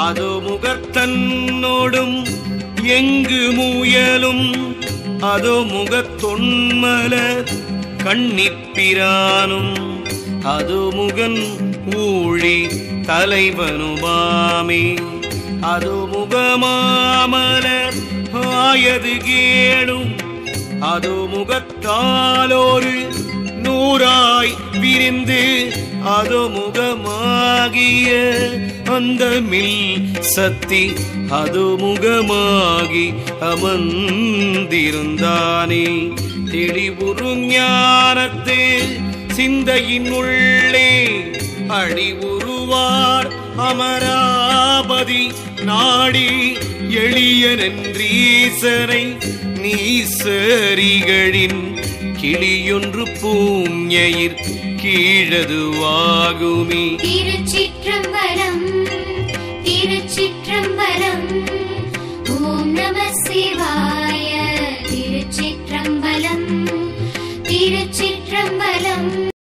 அதோ முகத்தன்னோடும் எங்கு முயலும் அதோ முகத்தொன்மலர் கண்ணிப்பிரானும் அதோ முகன் ஊழி தலைவனுமாமே அதோ முகமாமலர் ஆயது கேளும் அதோ முகத்தாலோரு நூறாய் விரிந்து அதோ முகமாகிய அந்த மில் சக்தி அதோ முகமாகி அமர்ந்திருந்தானே தெளிவுறு ஞானத்து சிந்தையின் உள்ளே அழிவுருவார் அமராபதி நாடி எளியனன்றீசனை நீசரிகளின் கிளியொன்று பூஞையிற் கீழதுவாகுமே. திருச்சிற்றம்பலம் திருச்சிற்றம்பலம்.